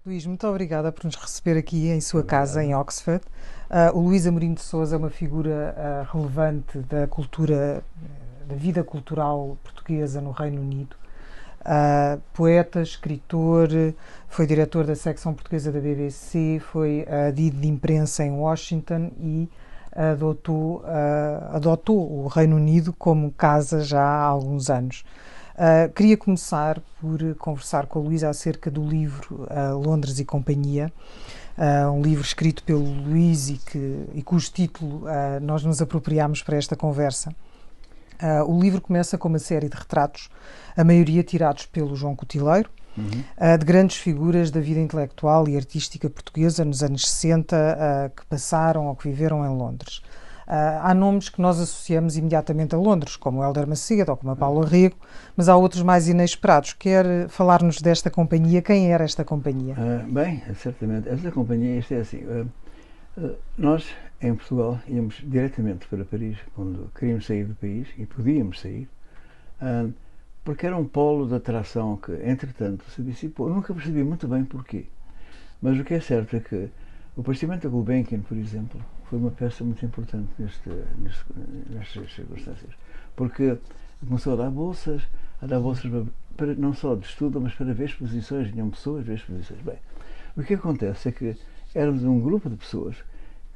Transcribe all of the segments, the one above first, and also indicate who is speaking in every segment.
Speaker 1: Luís, muito obrigada por nos receber aqui em sua casa, em Oxford. O Luís Amorim de Sousa é uma figura relevante da cultura, da vida cultural portuguesa no Reino Unido. Poeta, escritor, foi diretor da secção portuguesa da BBC, foi adido de imprensa em Washington e adotou o Reino Unido como casa já há alguns anos. Queria começar por conversar com a Luísa acerca do livro Londres e Companhia, um livro escrito pelo Luís e cujo título nós nos apropriámos para esta conversa. O livro começa com uma série de retratos, a maioria tirados pelo João Cotileiro, de grandes figuras da vida intelectual e artística portuguesa nos anos 60 que passaram ou que viveram em Londres. Há nomes que nós associamos imediatamente a Londres, como o Hélder Macedo ou como a Paula Rego, mas há outros mais inesperados. Quer falar-nos desta companhia? Quem era esta companhia?
Speaker 2: Bem, certamente. Esta companhia, isto é assim, nós em Portugal íamos diretamente para Paris quando queríamos sair do país, e podíamos sair, porque era um polo de atração que, entretanto, se dissipou. Eu nunca percebi muito bem porquê, mas o que é certo é que o aparecimento da Gulbenkian, por exemplo, foi uma peça muito importante nestas circunstâncias, porque começou a dar bolsas para, não só de estudo, mas para ver exposições, vinham pessoas ver exposições. Bem, o que acontece é que éramos um grupo de pessoas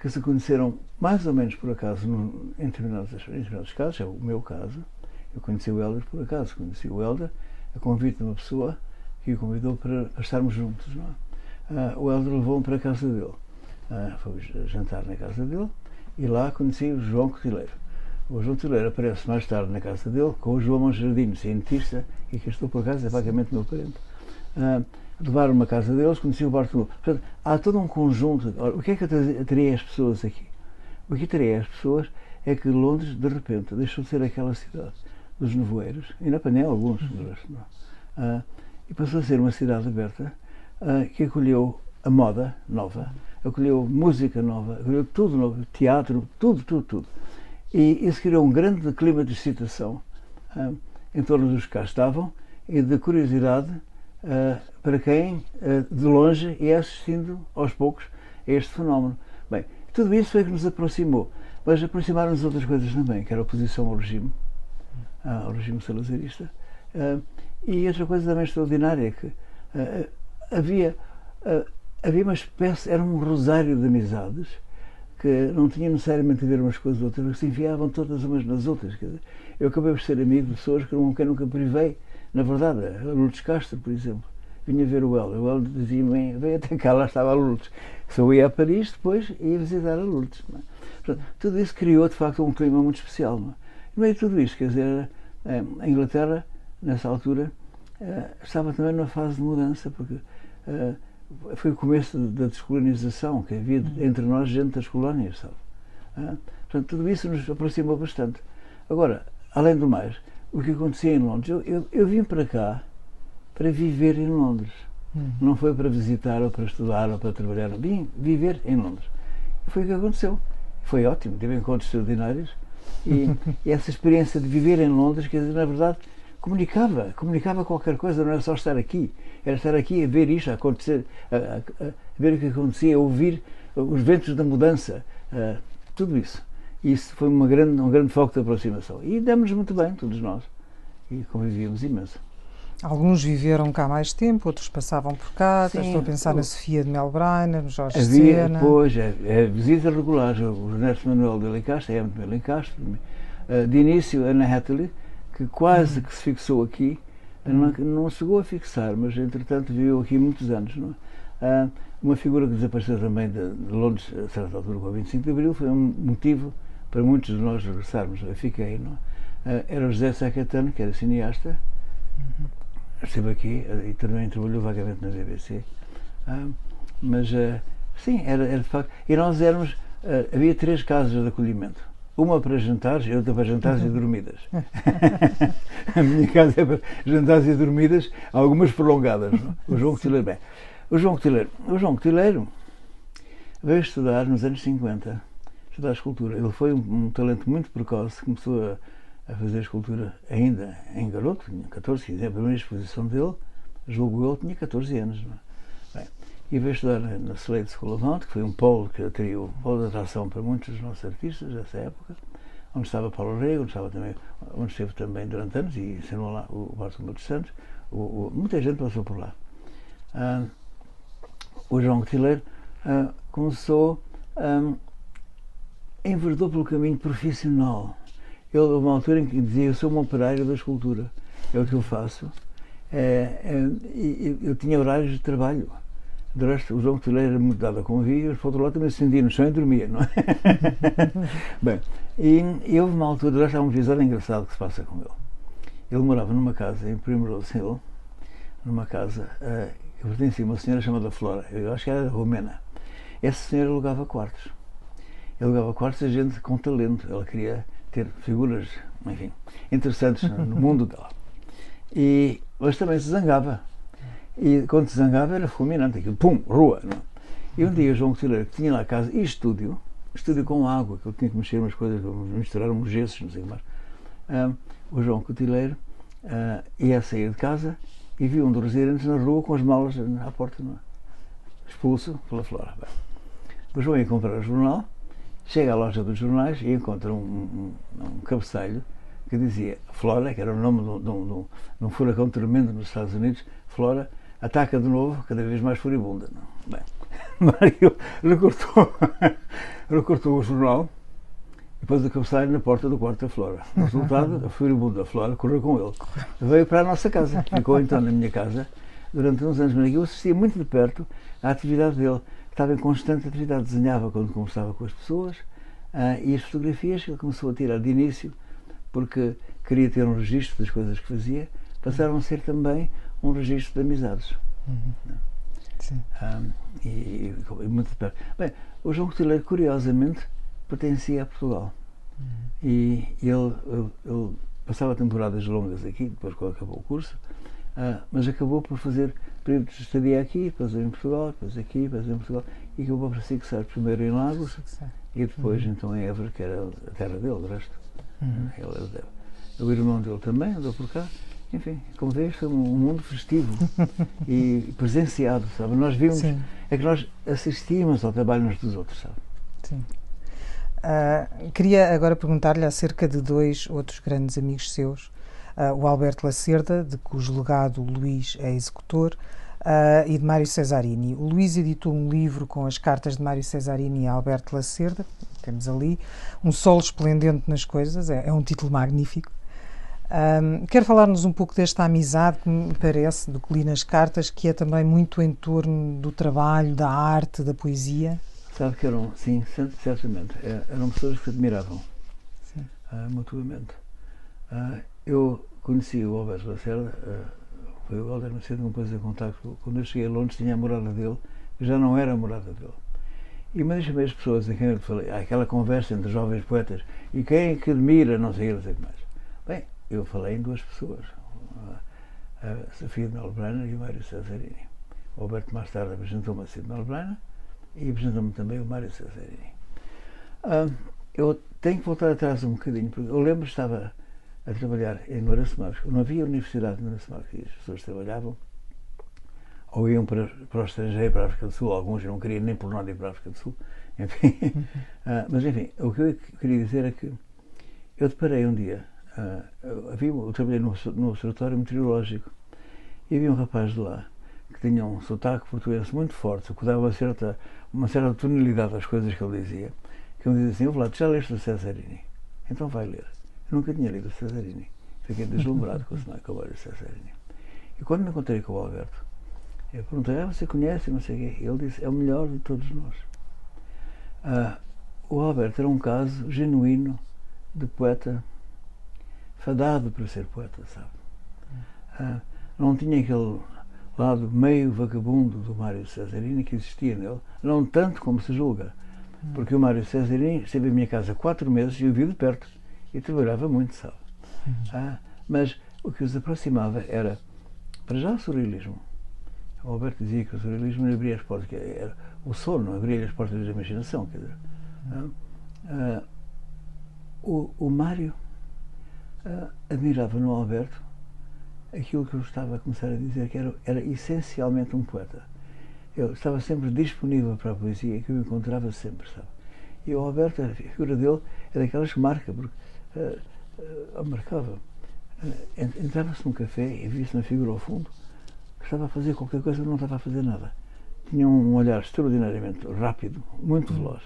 Speaker 2: que se conheceram mais ou menos por acaso em determinados casos. É o meu caso. Eu conheci o Hélder por acaso, conheci o Hélder a convite de uma pessoa que o convidou para estarmos juntos. Não é? O Hélder levou-me para a casa dele. Fomos jantar na casa dele e lá conheci o João Cotileiro. O João Cotileiro aparece mais tarde na casa dele com o João Monjardino, cientista, e que estou por acaso, é vagamente meu parente. Levaram-me à casa deles, conheci o Bartolomeu. Portanto, há todo um conjunto. Ora, o que é que eu teria as pessoas aqui? O que teria as pessoas é que Londres, de repente, deixou de ser aquela cidade dos nevoeiros, ainda apanhei alguns, e passou a ser uma cidade aberta, que acolheu a moda nova, acolheu música nova, acolheu tudo novo, teatro, tudo. E isso criou um grande clima de excitação em torno dos que cá estavam e de curiosidade para quem de longe ia assistindo aos poucos a este fenómeno. Bem, tudo isso foi que nos aproximou, mas aproximaram-nos outras coisas também, que era a oposição ao regime salazarista, e outra coisa também extraordinária, que havia uma espécie, era um rosário de amizades que não tinha necessariamente a ver umas com as outras, mas se enfiavam todas umas nas outras. Quer dizer, eu acabei por ser amigo de pessoas com quem nunca privei. Na verdade, a Lourdes Castro, por exemplo, vinha ver o Hélder. O Hélder dizia-me: vem até cá, lá estava a Lourdes. Se eu ia a Paris, depois ia visitar a Lourdes. Não é? Portanto, tudo isso criou, de facto, um clima muito especial. Não é? E no meio de tudo isto, quer dizer, a Inglaterra, nessa altura, estava também numa fase de mudança, porque foi o começo da descolonização, que havia entre nós gente das colónias, sabe? Portanto, tudo isso nos aproximou bastante. Agora, além do mais, o que acontecia em Londres, eu vim para cá para viver em Londres. Não foi para visitar ou para estudar ou para trabalhar, vim viver em Londres. E foi o que aconteceu. Foi ótimo, tive encontros extraordinários e essa experiência de viver em Londres, quer dizer, na verdade, comunicava qualquer coisa, não era só estar aqui, era estar aqui a ver isto a acontecer, a ver o que acontecia, a ouvir os ventos da mudança, tudo isso. E isso foi um grande foco de aproximação. E demos muito bem, todos nós, e convivíamos imenso.
Speaker 1: Alguns viveram cá mais tempo, outros passavam por cá.
Speaker 2: Sim,
Speaker 1: estou a pensar na Sofia de Melbrenner, no Jorge
Speaker 2: havia,
Speaker 1: Sena.
Speaker 2: Pois, visitas regulares, o Ernesto Manuel de Lencastre, de Lencastre, de início Anna Hathaway, que quase que se fixou aqui, não chegou a fixar, mas entretanto viveu aqui muitos anos. Não é? Uma figura que desapareceu também de Londres a certa altura, com o 25 de Abril, foi um motivo para muitos de nós regressarmos. Eu fiquei, não é? Era o José Sá Caetano, que era cineasta, esteve aqui e também trabalhou vagamente na BBC, mas sim, era de facto. E nós éramos, havia 3 casas de acolhimento. Uma para jantares e outra para jantares e dormidas. A minha casa é para jantares e dormidas, algumas prolongadas. Não? O João Cotileiro, bem, o João Cotileiro veio estudar nos anos 50, estudar escultura. Ele foi um talento muito precoce, começou a fazer escultura ainda em garoto, tinha 14, 15 anos. A primeira exposição dele, julgo eu, tinha 14 anos. Não é? Bem, e veio estudar na Slade School of Art, que foi um polo que atraiu, um polo de atração para muitos dos nossos artistas dessa época, onde estava Paulo Rego, onde esteve também durante anos e ensinou lá o Bartolomeu dos Santos. Muita gente passou por lá. O João Cotileiro começou, enverdou pelo caminho profissional. Ele, houve uma altura em que dizia: eu sou um operário da escultura, é o que eu faço. Eu tinha horários de trabalho. De resto, o João Cotileiro era muito dado a convívios, por outro lado também se sentia no chão e dormia, não é? Bem, e houve uma altura, de resto há um episódio engraçado que se passa com ele. Ele morava numa casa em Primrose Hill, numa casa que pertencia a uma senhora chamada Flora, eu acho que era romena. Essa senhora alugava quartos. Ele alugava quartos a gente com talento, ela queria ter figuras, enfim, interessantes no mundo dela. Mas também se zangava. E quando se zangava era fulminante, aquilo, pum, rua. Não? E um dia o João Cotileiro, que tinha lá a casa e estúdio com água, que ele tinha que mexer umas coisas, misturar uns gessos, não sei o que mais. O João Cotileiro ia sair de casa e viu um dos residentes na rua com as malas à porta, não é? Expulso pela Flora. Bem, o João ia comprar o jornal, chega à loja dos jornais e encontra um cabeçalho que dizia: Flora, que era o nome de um furacão tremendo nos Estados Unidos, Flora ataca de novo, cada vez mais furibunda. Não? Bem, Mário recortou o jornal e pôs o cabeçalho na porta do quarto da Flora. O resultado, a furibunda Flora correu com ele. Veio para a nossa casa, ficou então na minha casa durante uns anos, mas eu assistia muito de perto à atividade dele. Estava em constante atividade, desenhava quando conversava com as pessoas, e as fotografias que ele começou a tirar de início, porque queria ter um registro das coisas que fazia, passaram a ser também um registro de amizades.
Speaker 1: Sim.
Speaker 2: E muito de perto. Bem, o João Cotileiro, curiosamente, pertencia a Portugal. E ele passava temporadas longas aqui, depois quando acabou o curso, mas acabou por fazer períodos de estadia aqui, depois em Portugal, depois aqui, depois em Portugal, e acabou por se fixar primeiro em Lagos e depois então em Évora, que era a terra dele, de resto. Ele era dele. O irmão dele também andou por cá. Enfim, como vês, foi um mundo festivo e presenciado, sabe? Nós vimos, sim, é que nós assistimos ao trabalho uns dos outros, sabe?
Speaker 1: Sim. Queria agora perguntar-lhe acerca de dois outros grandes amigos seus, o Alberto Lacerda, de cujo legado o Luís é executor, e de Mário Cesarini. O Luís editou um livro com as cartas de Mário Cesarini e Alberto Lacerda, temos ali, Um Sol Esplendente nas Coisas, é um título magnífico. Quer falar-nos um pouco desta amizade que me parece, do que li nas cartas, que é também muito em torno do trabalho, da arte, da poesia?
Speaker 2: Sabe que eram, sim, certamente, eram pessoas que se admiravam, mutuamente. Eu conheci o Alberto Lacerda, foi o Alberto Lacerda que me pôs em contacto. Quando eu cheguei a Londres tinha a morada dele, que já não era a morada dele. E uma das primeiras pessoas a quem eu falei, aquela conversa entre jovens poetas, e quem é que admira, não sei o que mais. Bem, eu falei em duas pessoas, a Sofia de Melbrenner e o Mário Cesarini. O Alberto mais tarde apresentou-me a Sofia de Melbrenner e apresentou-me também o Mário Cesarini. Eu tenho que voltar atrás um bocadinho, porque eu lembro que estava a trabalhar em Lourenço Marques. Não havia universidade em Lourenço Marques e as pessoas trabalhavam ou iam para o estrangeiro, para a África do Sul. Alguns não queriam nem por nada ir para a África do Sul. Enfim. Mas enfim, o que eu queria dizer é que eu deparei um dia, eu trabalhei no observatório meteorológico e havia um rapaz de lá que tinha um sotaque português muito forte, que dava uma certa tonalidade às coisas que ele dizia, que ele dizia assim: "Olá, tu já leste o Cesarini? Então vai ler." Eu nunca tinha lido o Cesarini. Fiquei deslumbrado com o Mário Cesarini. E quando me encontrei com o Alberto, eu perguntei: "Você conhece?" Não sei o quê. Ele disse: "É o melhor de todos nós." O Alberto era um caso genuíno de poeta fadado para ser poeta, sabe? Não tinha aquele lado meio vagabundo do Mário Cesarini que existia nele, não tanto como se julga, porque o Mário Cesarini esteve em minha casa 4 meses e eu vi de perto e trabalhava muito, sabe? Mas o que os aproximava era, para já, o surrealismo. O Alberto dizia que o surrealismo abria as portas, que era o sono, abria as portas da imaginação, quer dizer. O Mário admirava no Alberto aquilo que eu estava a começar a dizer, que era essencialmente um poeta. ele estava sempre disponível para a poesia, que eu encontrava sempre, sabe? E o Alberto, a figura dele é daquelas que marca, porque marcava. Entrava-se num café e via-se uma figura ao fundo que estava a fazer qualquer coisa, não estava a fazer nada. Tinha um olhar extraordinariamente rápido, muito veloz.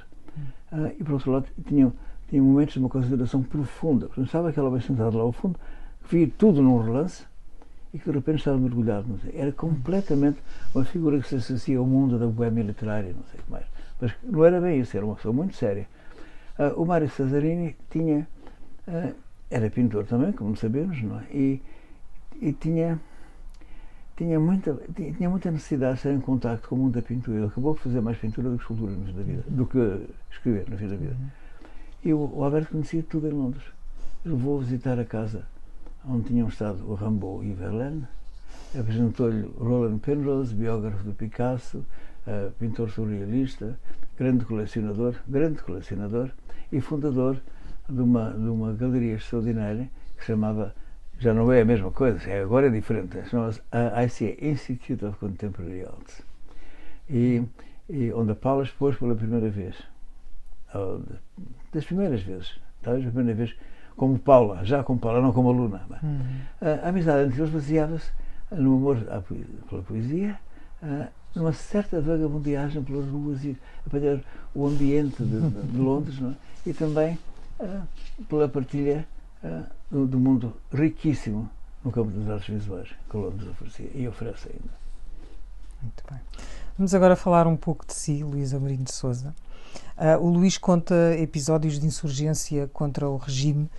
Speaker 2: E por outro lado, tinha momentos de uma consideração profunda. Pensava que ela vai sentado lá ao fundo, que via tudo num relance e que de repente estava mergulhado. Não sei. Era completamente uma figura que se associa ao mundo da boêmia literária, não sei o que mais. Mas não era bem isso, era uma pessoa muito séria. O Mário Cesarini era pintor também, como sabemos, não é? E tinha muita necessidade de estar em contacto com o mundo da pintura. Ele acabou de fazer mais pintura do que escultura na vida, do que escrever na vida. E o Alberto conhecia tudo em Londres. Ele levou visitar a casa onde tinham estado o Rimbaud e Verlaine, apresentou-lhe Roland Penrose, biógrafo do Picasso, pintor surrealista, grande colecionador e fundador de uma galeria extraordinária que se chamava, já não é a mesma coisa, agora é diferente, chama-se ICA, Institute of Contemporary Arts, e onde a Paula expôs pela primeira vez, das primeiras vezes, talvez a primeira vez como Paula, já como Paula, não como aluna. A amizade entre eles baseava-se no amor pela poesia, numa certa vagabundeagem pelas ruas e apanhar o ambiente de Londres, não é? E também pela partilha do mundo riquíssimo no campo das artes visuais que Londres oferecia e oferece ainda.
Speaker 1: Muito bem. Vamos agora falar um pouco de si, Luís Amorim de Sousa. O Luís conta episódios de insurgência contra o regime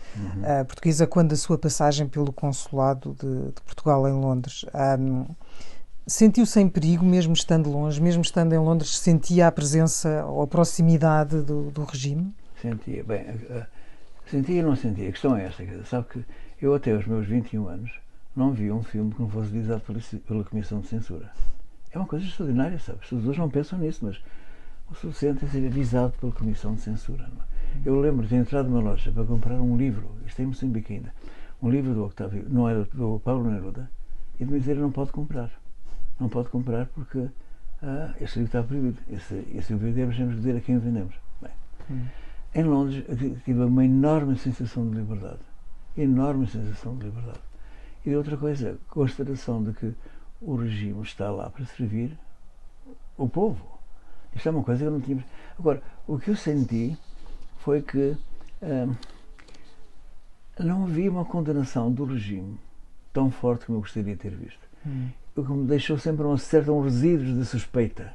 Speaker 1: português quando a sua passagem pelo consulado de Portugal em Londres. Sentiu-se em perigo, mesmo estando longe, mesmo estando em Londres, sentia a presença ou a proximidade do regime?
Speaker 2: Sentia. Bem, sentia e não sentia. A questão é esta. Sabe que eu até aos meus 21 anos não vi um filme que não fosse visado pela Comissão de Censura. É uma coisa extraordinária, sabe? As pessoas não pensam nisso, mas o suficiente é ser avisado pela Comissão de Censura. Não é? Eu lembro de ter entrado numa loja para comprar um livro, isto é em Moçambique ainda, um livro do Octávio, não era do Pablo Neruda, e de me dizer não pode comprar. Não pode comprar porque esse livro está proibido. Esse livro temos de dizer a quem o vendemos. Bem, em Londres eu tive uma enorme sensação de liberdade. Enorme sensação de liberdade. E outra coisa, a constatação de que o regime está lá para servir o povo. Isto é uma coisa que eu não tinha. Agora, o que eu senti foi que não havia uma condenação do regime tão forte como eu gostaria de ter visto. O que me deixou sempre um resíduos de suspeita.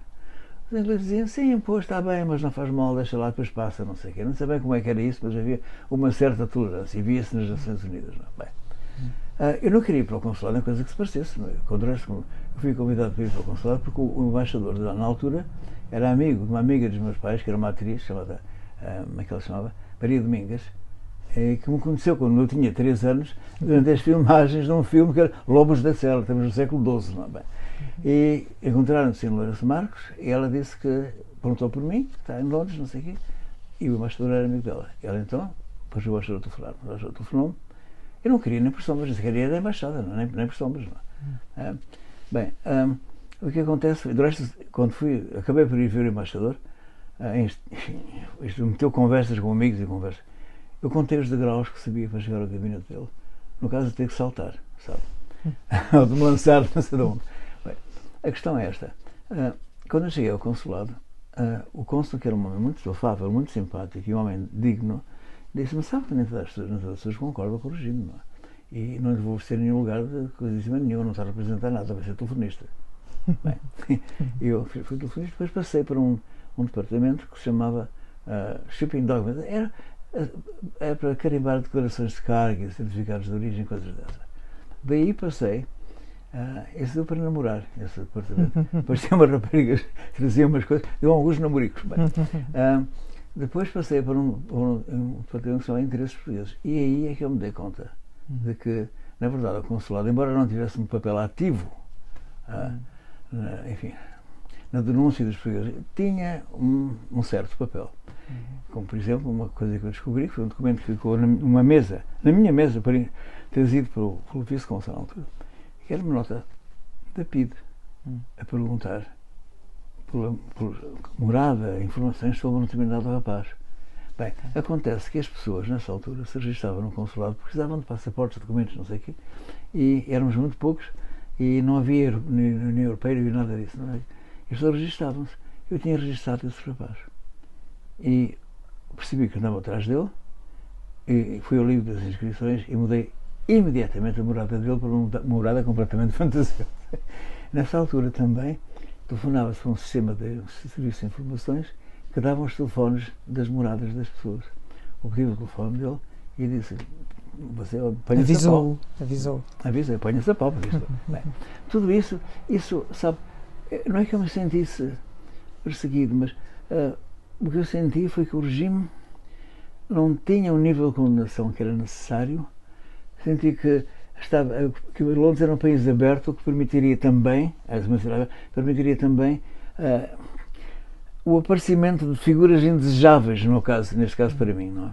Speaker 2: Os ingleses diziam, sim, pô, está bem, mas não faz mal, deixa lá, depois passa, não sei o quê. Não sei bem como é que era isso, mas havia uma certa tolerância e via-se nas Nações Unidas. Não? Bem, eu não queria ir para o consulado, nem coisa que se parecesse. Não é? Eu fui convidado para ir para o consulado porque o embaixador, na altura, era amigo de uma amiga dos meus pais, que era uma atriz chamada, como é que ela se chamava? Maria Domingas, que me conheceu quando eu tinha 3 anos, durante as filmagens de um filme que era Lobos da Cela, estamos no século XII, não é bem? E encontraram-se em Lourenço Marcos e ela disse que perguntou por mim, que está em Londres, não sei o quê, e o embaixador era amigo dela. Ela então, depois o embaixador telefonou-me, eu não queria nem por sombras, nem queria da embaixada, não, nem por sombras. Não. Bem, o que acontece, quando acabei por ir ver o embaixador, isto meteu conversas com amigos e conversas. Eu contei os degraus que sabia para chegar ao gabinete dele. No caso de ter que saltar, sabe? Ou de me lançar, não sei de onde. Bem, a questão é esta. Quando eu cheguei ao consulado, o cônsul, que era um homem muito afável, muito simpático e um homem digno, disse-me, sabe que nem todas as pessoas concordam com o regime, não é? E não lhe vou oferecer nenhum lugar de coisa nenhuma, não está a representar nada, vai ser telefonista. Bem, eu fui telefonista, depois passei para um departamento que se chamava Shipping Documents. Era para carimbar declarações de carga, certificados de origem, coisas dessas. Daí passei, esse deu para namorar, esse departamento. Depois tinha uma rapariga que trazia umas coisas, deu alguns namoricos. Bem, depois passei para um departamento que se chama Interesses Portugueses. E aí é que eu me dei conta de que, na verdade, o consulado, embora não tivesse um papel ativo, enfim, na denúncia dos portugueses, tinha um certo papel. Como, por exemplo, uma coisa que eu descobri, que foi um documento que ficou na minha mesa, trazido pelo vice-consul, que era uma nota da PIDE, a perguntar por morada, informações sobre um determinado rapaz. Bem, acontece que as pessoas, nessa altura, se registavam no consulado, precisavam de passaportes, documentos, não sei o quê, e éramos muito poucos, e não havia União Europeia, não havia nada disso. Não é? As pessoas registavam-se. Eu tinha registado esse rapaz. E percebi que andava atrás dele, e fui ao livro das inscrições e mudei imediatamente a morada dele para uma morada completamente fantasiosa. Nessa altura também telefonava-se para um sistema de serviço de informações que davam os telefones das moradas das pessoas. Eu pedi o telefone dele e disse: você apanha-se a pau. Avisou, apanha-se a pau. Bem, tudo isso, sabe, não é que eu me sentisse perseguido, mas o que eu senti foi que o regime não tinha o nível de condenação que era necessário. Senti que Londres era um país aberto, o que permitiria também o aparecimento de figuras indesejáveis, neste caso para mim, não é?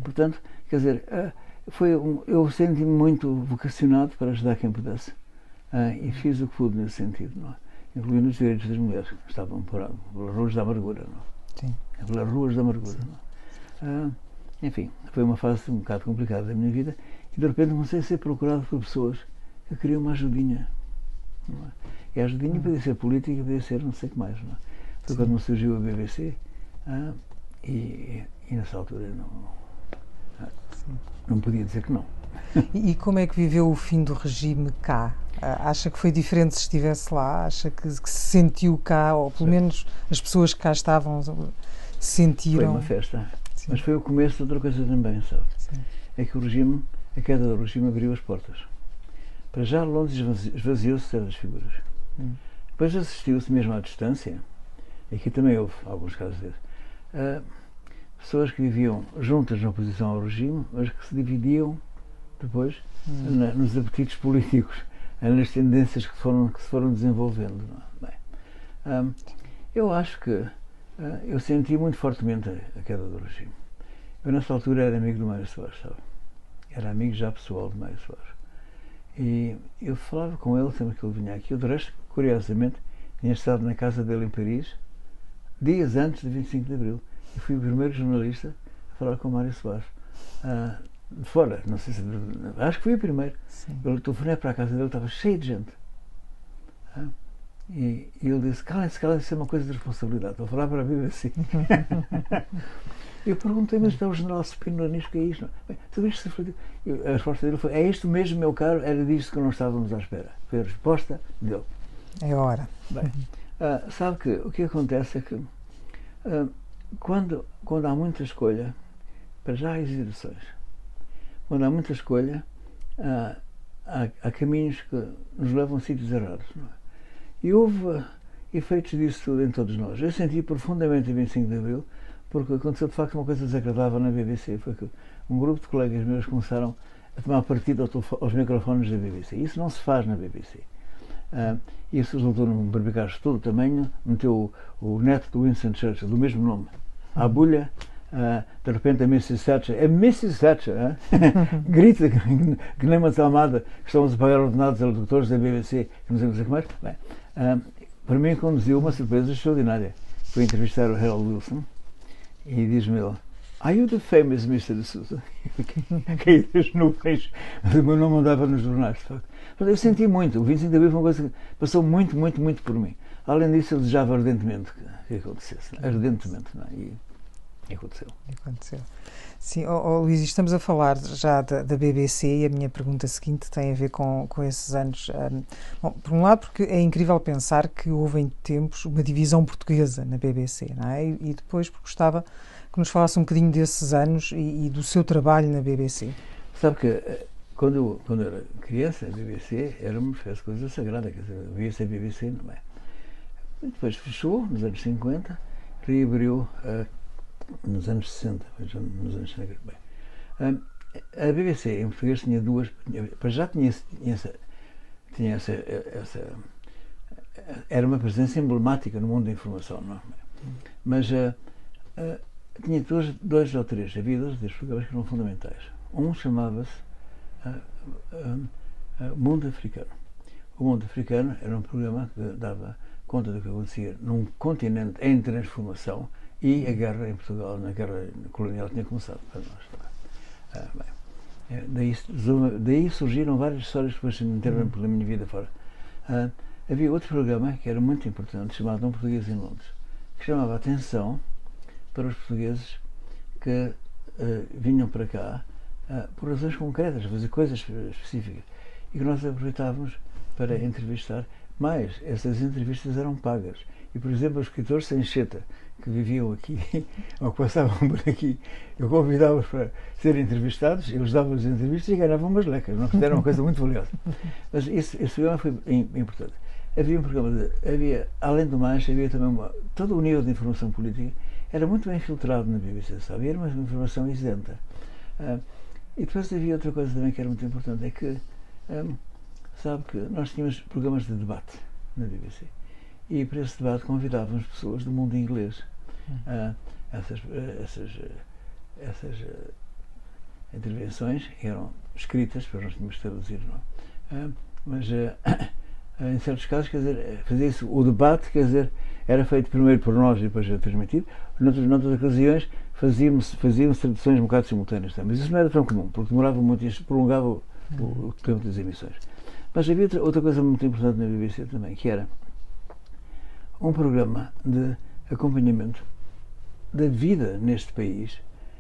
Speaker 2: Portanto, quer dizer, eu senti-me muito vocacionado para ajudar quem pudesse, e fiz o que pude nesse sentido, não é? Incluindo os direitos das mulheres, que estavam pelas ruas da amargura, não é?
Speaker 1: Sim.
Speaker 2: Pelas ruas da amargura, não é? Enfim, foi uma fase um bocado complicada da minha vida, e de repente comecei a ser procurado por pessoas que queriam uma ajudinha, não é? E a ajudinha podia ser política, podia ser não sei o que mais, não é? Foi quando me surgiu a BBC, e nessa altura não podia dizer que não.
Speaker 1: E como é que viveu o fim do regime cá? Acha que foi diferente se estivesse lá? Acha que se sentiu cá, ou pelo menos as pessoas que cá estavam sentiram?
Speaker 2: Foi uma festa. Sim. Mas foi o começo de outra coisa também, sabe? Sim. É que a queda do regime abriu as portas. Para já Londres esvaziou-se das figuras. Depois assistiu-se mesmo à distância, e aqui também houve alguns casos desses, pessoas que viviam juntas na oposição ao regime, mas que se dividiam depois nos apetites políticos, nas tendências que se foram desenvolvendo. Não é? Bem, eu acho que eu senti muito fortemente a queda do regime. Eu, nessa altura, era amigo do Mário Soares, sabe? Era amigo já pessoal do Mário Soares. E eu falava com ele sempre que ele vinha aqui. Eu, de resto, curiosamente, tinha estado na casa dele em Paris dias antes de 25 de Abril. E fui o primeiro jornalista a falar com o Mário Soares. De fora, não sei se... Acho que fui o primeiro. Sim. Eu telefonei para a casa dele, estava cheio de gente. E ele disse: calem-se, isso é uma coisa de responsabilidade. Estou a falar para a BBC. Eu perguntei: mas está o general Spínola nisto, que é isto? Bem, tudo isto a resposta dele foi: é isto mesmo, meu caro, era disto que não estávamos à espera. Foi a resposta dele.
Speaker 1: É hora.
Speaker 2: Bem, sabe que o que acontece é que quando há muita escolha, para já há exibições, quando há muita escolha, há caminhos que nos levam a sítios errados, não é? E houve efeitos disso tudo em todos nós. Eu senti profundamente o 25 de Abril, porque aconteceu de facto uma coisa desagradável na BBC. Foi que um grupo de colegas meus começaram a tomar partido aos microfones da BBC. Isso não se faz na BBC. Isso resultou num barbicacho de todo o tamanho. Meteu o neto do Winston Churchill, do mesmo nome, à bulha. De repente a Mrs. Thatcher, grita que nem uma desalmada, que estamos a pagar ordenados a locutores da BBC, que não sei o que mais. Bem, para mim conduziu uma surpresa extraordinária. Fui entrevistar o Harold Wilson e diz-me ele: "Are you the famous Mr. de Sousa?" Caí das nuvens, mas o meu nome andava nos jornais, de facto. Mas eu senti muito. O 25 de Abril foi uma coisa que passou muito, muito, muito por mim. Além disso, eu desejava ardentemente que acontecesse. Ardentemente, não é? E aconteceu.
Speaker 1: Sim, Luís, estamos a falar já da BBC e a minha pergunta seguinte tem a ver com esses anos. Bom, por um lado, porque é incrível pensar que houve em tempos uma divisão portuguesa na BBC, não é? E depois porque gostava que nos falasse um bocadinho desses anos e do seu trabalho na BBC.
Speaker 2: Sabe que quando eu era criança, a BBC era uma espécie de coisa sagrada, quer dizer, via-se a BBC, não é? E depois fechou, nos anos 50, reabriu nos anos 60, nos anos 60. Bem, a BBC em português tinha duas, para já tinha essa era uma presença emblemática no mundo da informação, não é? Mas tinha dois ou três, havia dois programas que eram fundamentais. Um chamava-se Mundo Africano. O Mundo Africano era um programa que dava conta do que acontecia num continente em transformação e a guerra em Portugal, na guerra colonial, tinha começado para nós. Daí surgiram várias histórias que depois se meteram pela minha vida fora. Havia outro programa que era muito importante, chamado Um Português em Londres, que chamava a atenção para os portugueses que vinham para cá por razões concretas, fazer coisas específicas, e que nós aproveitávamos para entrevistar. Mas essas entrevistas eram pagas. E, por exemplo, os escritores sem cheta que viviam aqui ou que passavam por aqui, eu convidava-os para serem entrevistados, eles davam-lhes entrevistas e ganhavam umas lecas. Não era uma coisa muito valiosa. Mas esse programa foi importante. Havia um programa além do mais, havia também todo o nível de informação política era muito bem filtrado na BBC, sabe? Era uma informação isenta. E depois havia outra coisa também que era muito importante, é que sabe que nós tínhamos programas de debate na BBC e para esse debate convidávamos pessoas do mundo inglês. Essas intervenções eram escritas, para nós tínhamos de traduzir, não? Mas em certos casos, quer dizer, fazia-se o debate, quer dizer, era feito primeiro por nós e depois era transmitido. Noutras ocasiões fazíamos traduções um bocado simultâneas também, mas isso não era tão comum, porque demorava muito e prolongava o tempo das emissões. Mas havia outra coisa muito importante na BBC também, que era um programa de acompanhamento da vida neste país,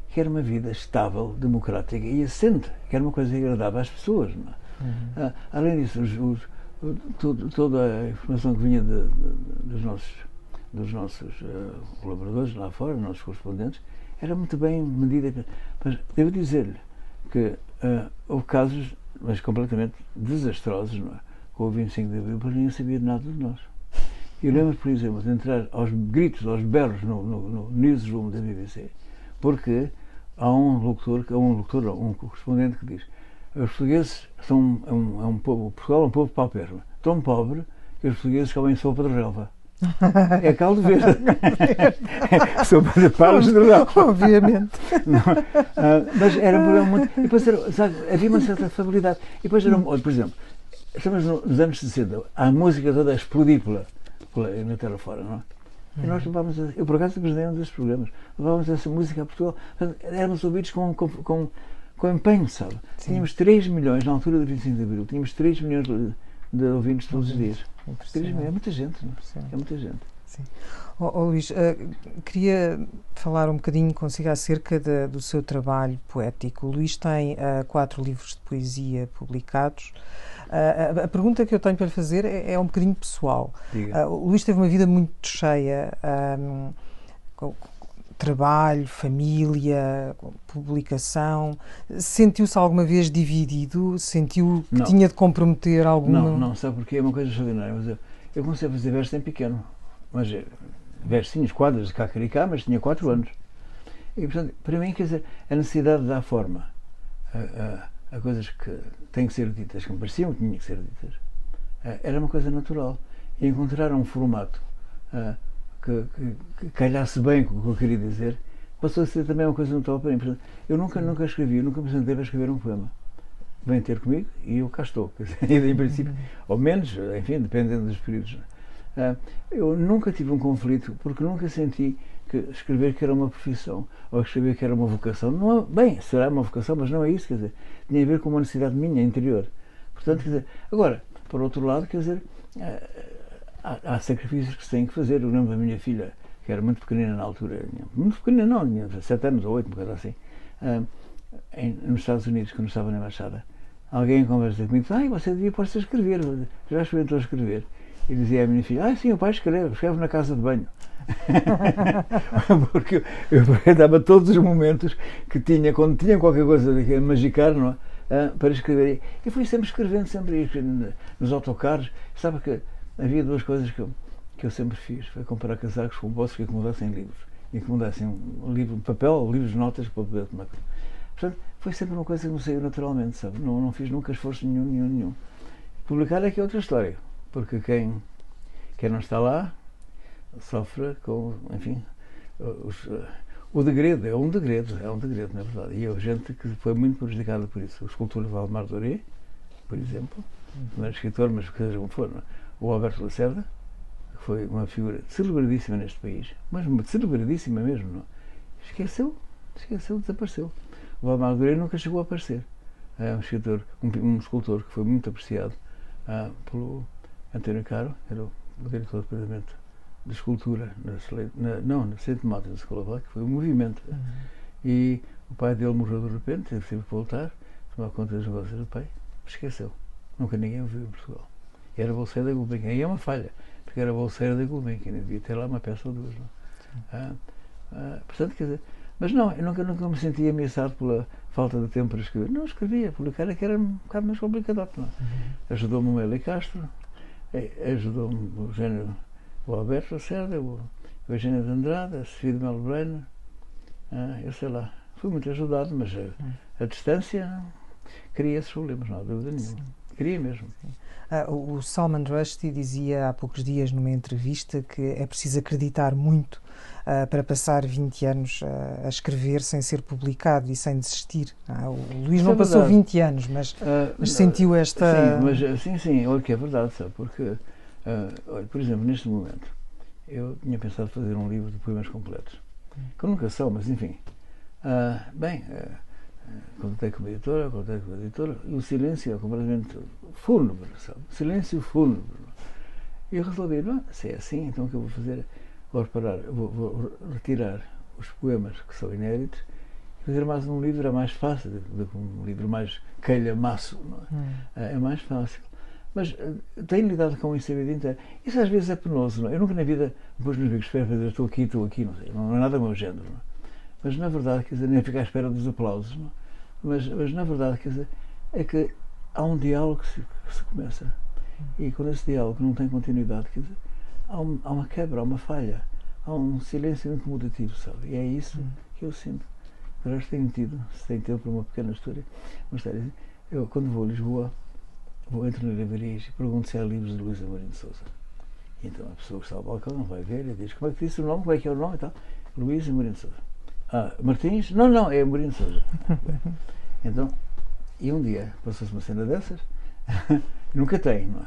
Speaker 2: que era uma vida estável, democrática e assente, que era uma coisa que agradava às pessoas. Não? Além disso, toda a informação que vinha dos nossos colaboradores lá fora, nossos correspondentes, era muito bem medida. Mas devo dizer-lhe que houve casos, mas completamente desastrosos, não é? Com o 25 de Abril, porque ninguém sabia nada de nós. Eu lembro, por exemplo, de entrar aos gritos, aos berros no newsroom da BBC, porque há um correspondente que diz: os portugueses são um povo, Portugal é um povo paupérrimo, tão pobre que os portugueses comem sopa de relva. É caldo verde. Sopa de palos de relva.
Speaker 1: Obviamente.
Speaker 2: Mas era um programa muito. E depois havia uma certa afabilidade. E depois por exemplo, estamos nos anos 60, a música toda a explodir na terra fora, não é? E nós levávamos, eu por acaso apresentei um desses programas, levávamos essa música a Portugal, éramos ouvidos com empenho, sabe? Sim. Tínhamos 3 milhões, na altura do 25 de Abril, tínhamos 3 milhões de ouvintes todos os dias. 3 milhões, é muita gente, não é? É muita gente.
Speaker 1: Sim. Luís, queria falar um bocadinho consigo acerca do seu trabalho poético. O Luís tem 4 livros de poesia publicados. A pergunta que eu tenho para lhe fazer é um bocadinho pessoal. O Luís teve uma vida muito cheia, com trabalho, família, publicação. Sentiu-se alguma vez dividido? Sentiu que tinha de comprometer alguma...
Speaker 2: Não, sabe porque é uma coisa extraordinária. Mas eu comecei a fazer versos em pequeno. Mas versinhos, quadros de cá e cá, mas tinha 4 anos. E, portanto, para mim, quer dizer, a necessidade de dar forma a coisas que têm que ser ditas, que me pareciam que tinham que ser ditas, era uma coisa natural. E encontrar um formato que calhasse bem com o que eu queria dizer, passou a ser também uma coisa natural para mim. Portanto, eu nunca escrevi, nunca me sentei para escrever um poema. Vem ter comigo e eu cá estou. Em princípio, ou menos, enfim, dependendo dos períodos. Eu nunca tive um conflito, porque nunca senti que escrever que era uma profissão, ou escrever que era uma vocação. Não é, bem, será uma vocação, mas não é isso, quer dizer, tinha a ver com uma necessidade minha, interior. Portanto, quer dizer, agora, por outro lado, quer dizer, há sacrifícios que se têm que fazer. Eu lembro da minha filha, que era muito pequenina na altura, muito pequenina não, tinha 7 anos ou 8, uma coisa assim, nos Estados Unidos, quando estava na embaixada, alguém conversa comigo, você devia pôr-se a escrever, já experimentou a escrever? E dizia à minha filha, sim, o pai escreve na casa de banho. Porque eu aproveitava todos os momentos que tinha, quando tinha qualquer coisa a magicar, não é? Para escrever. E fui sempre escrevendo, nos autocarros. Sabe que havia 2 coisas que eu sempre fiz, foi comprar casacos com bolsos que acomodassem livros. E que mudassem um livro de papel, livros de notas para poder tomar. Portanto, foi sempre uma coisa que me saiu naturalmente, sabe? Não fiz nunca esforço nenhum. Publicar é que é outra história. Porque quem não está lá sofre com, enfim, o degredo, é um degredo, na verdade. E houve gente que foi muito prejudicada por isso. O escultor Valdemar Doré, por exemplo, não era escritor, mas que seja como for, não é? O Alberto Lacerda, que foi uma figura celebradíssima neste país, mas celebradíssima mesmo, não? Esqueceu, desapareceu. O Valmar Loureiro nunca chegou a aparecer. É um escritor, um escultor que foi muito apreciado pelo António Caro, era o diretor do departamento de escultura na St. Martin's School, que foi um movimento. E o pai dele morreu de repente, teve que voltar, tomar conta dos negócios do pai, esqueceu. Nunca ninguém o viu em Portugal. E era bolseiro da Gulbenkian. Aí é uma falha, porque era bolseiro da Gulbenkian, devia ter lá uma peça ou duas. Portanto, quer dizer, mas não, eu nunca me sentia ameaçado pela falta de tempo para escrever. Não, escrevia, publicar é que era um bocado mais complicado. Ajudou-me o Meli Castro, ajudou-me o Alberto Lacerda, o Eugênio de Andrade, a Sofia de Melo Brenner, eu sei lá, fui muito ajudado, mas a distância cria esses problemas, não há dúvida nenhuma. Queria mesmo.
Speaker 1: O Salman Rushdie dizia há poucos dias numa entrevista que é preciso acreditar muito para passar 20 anos a escrever sem ser publicado e sem desistir. O Luís não passou 20 anos, mas sentiu esta...
Speaker 2: Sim, olha que é verdade, sabe, porque, olha, por exemplo, neste momento, eu tinha pensado fazer um livro de poemas completos, que nunca são, mas enfim. Contei com a editora, e o silêncio é completamente fúnebre, sabe? Silêncio fúnebre. E eu resolvi, se é assim, então o que eu vou fazer? Vou retirar os poemas que são inéditos e fazer mais um livro. É mais fácil do que um livro mais calhamaço, não é? É mais fácil. Mas tenho lidado com isso a vida inteira. Isso às vezes é penoso, não é? Eu nunca na vida, depois nos amigos, espero fazer estou aqui, não sei, não é nada do meu género, não é? Mas na verdade, quer dizer, nem ficar à espera dos aplausos, não? Mas na verdade, quer dizer, é que há um diálogo que se começa. E quando esse diálogo não tem continuidade, quer dizer, há uma quebra, há uma falha, há um silêncio incomodativo, sabe? E é isso que eu sinto. Eu já tenho tido, se tem tempo para uma pequena história, eu quando vou a Lisboa, entro na livraria e pergunto se há livros de Luís Amorim de Sousa. E então a pessoa que está ao balcão vai ver e diz, como é que disse o nome, como é que é o nome e tal? Luís Amorim de Sousa. Martins? Não, é Amorim de Sousa. Então, e um dia passou-se uma cena dessas, nunca tem, não é?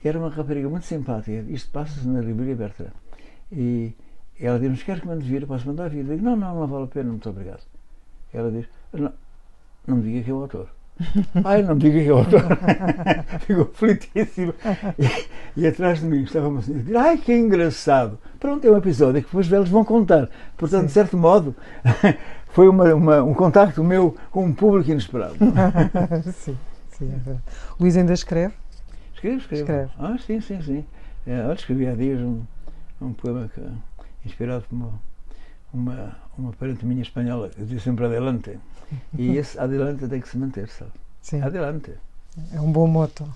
Speaker 2: E era uma rapariga muito simpática, isto passa-se na livraria Bertrand. E ela diz-nos, quer que mande vir, posso mandar vir? Eu digo, não vale a pena, muito obrigado. Ela diz, não me diga que é o autor. Não me diga que é o autor. Ficou aflitíssima. E atrás de mim estava uma senhora a dizer, que engraçado. Pronto, é um episódio que depois os velhos vão contar. Portanto, de certo modo, foi um contacto meu com um público inesperado.
Speaker 1: Sim, é verdade. Luís ainda escreve?
Speaker 2: Escreve. Sim. Olha, escrevi há dias um poema inspirado por uma parente minha espanhola, que dizia sempre adelante. E esse adelante tem que se manter, sabe?
Speaker 1: Sim.
Speaker 2: Adelante.
Speaker 1: É um bom moto.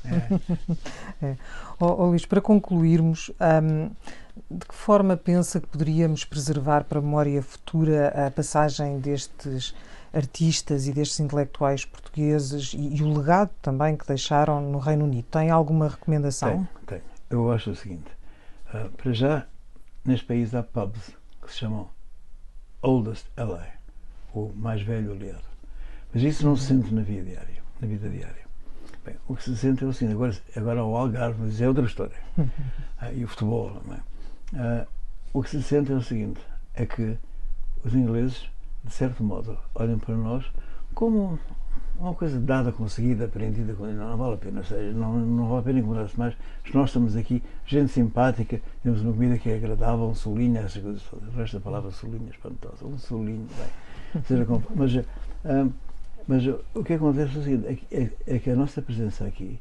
Speaker 1: Luís, para concluirmos, de que forma pensa que poderíamos preservar para a memória futura a passagem destes artistas e destes intelectuais portugueses e o legado também que deixaram no Reino Unido? Tem alguma recomendação?
Speaker 2: Tenho. Eu acho o seguinte, para já, neste país há pubs que se chamam Oldest Ally, o mais velho aliado. Mas isso não se sente na vida diária. Bem, o que se sente é o seguinte, agora o Algarve, mas é outra história. E o futebol, não é? O que se sente é o seguinte, é que os ingleses, de certo modo, olham para nós como uma coisa dada, conseguida, aprendida, não vale a pena, seja, não vale a pena incomodar-se mais. Nós estamos aqui, gente simpática, temos uma comida que é agradável, um solinho, essas coisas todas. O resto da palavra solinho é espantosa, um solinho, bem, seja como for. Mas o que acontece é o seguinte, é que a nossa presença aqui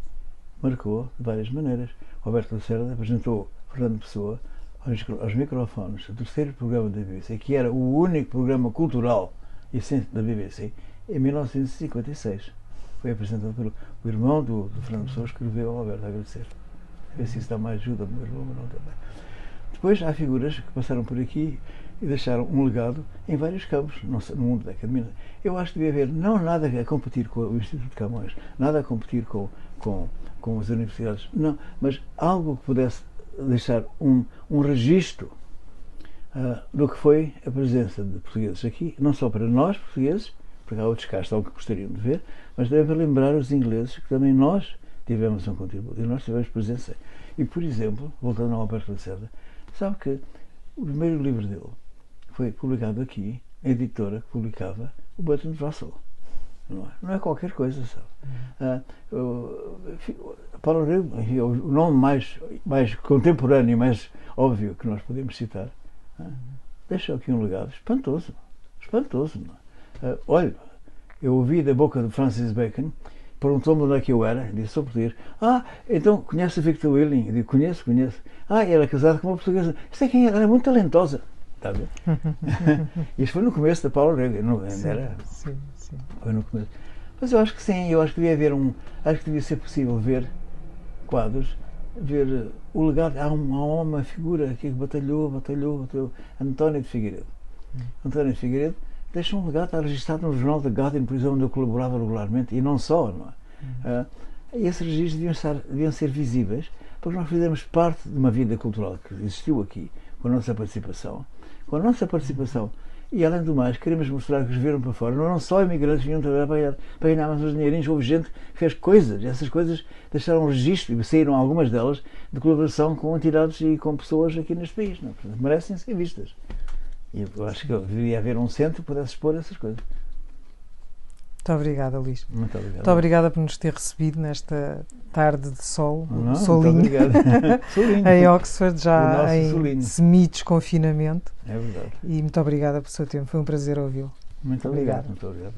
Speaker 2: marcou de várias maneiras. Roberto Lacerda apresentou Fernando Pessoa aos microfones do terceiro programa da BBC, que era o único programa cultural essente da BBC, em 1956. Foi apresentado pelo irmão do Fernando Pessoa, escreveu ao Alberto a agradecer. A ver se isso dá mais ajuda ao meu irmão, mas não também. Depois há figuras que passaram por aqui e deixaram um legado em vários campos, no mundo da academia. Eu acho que devia haver não nada a competir com o Instituto de Camões, nada a competir com as universidades, não, mas algo que pudesse deixar um registro do que foi a presença de portugueses aqui, não só para nós, portugueses, porque há outros cá estão que gostariam de ver, mas também para lembrar os ingleses que também nós tivemos um contributo. E nós tivemos presença. E, por exemplo, voltando ao Alberto Lacerda, sabe que o primeiro livro dele foi publicado aqui, a editora que publicava o Bertrand Russell. Não é qualquer coisa, sabe? Paulo Rego, o nome mais contemporâneo e mais óbvio que nós podemos citar, deixou aqui um legado espantoso. Espantoso. Olha, eu ouvi da boca de Francis Bacon, perguntou-me onde é que eu era, disse, sou português. Então conhece a Victor Willing? Eu digo, conheço. Era casada com uma portuguesa. Isso é quem era? Ela é muito talentosa. Está a ver? Isso foi no começo da Paulo Rego.
Speaker 1: Sim.
Speaker 2: Foi no começo. Mas eu acho que sim, eu acho que devia haver acho que devia ser possível ver quadros, ver o legado. Há uma figura que batalhou. António de Figueiredo. António de Figueiredo deixa um legado, está registado no jornal The Guardian, por exemplo, onde eu colaborava regularmente, e não só, não é? E esses registros deviam ser visíveis, porque nós fizemos parte de uma vida cultural que existiu aqui, com a nossa participação. E, além do mais, queremos mostrar que os viram para fora. Não eram só imigrantes que vinham trabalhar para ganhar mais uns dinheirinhos. Houve gente que fez coisas. Essas coisas deixaram um registro, e saíram algumas delas, de colaboração com entidades e com pessoas aqui neste país. Não é? Portanto, merecem ser vistas. E eu acho que deveria haver um centro que pudesse expor essas coisas.
Speaker 1: Muito obrigada, Luís.
Speaker 2: Muito obrigado.
Speaker 1: Muito obrigada por nos ter recebido nesta tarde de sol,
Speaker 2: solinho. Muito obrigado. Solinho.
Speaker 1: Em Oxford, já em
Speaker 2: solinho.
Speaker 1: semi-desconfinamento.
Speaker 2: É verdade.
Speaker 1: E muito obrigada pelo seu tempo. Foi um prazer ouvi-lo.
Speaker 2: Muito obrigado. Muito obrigado.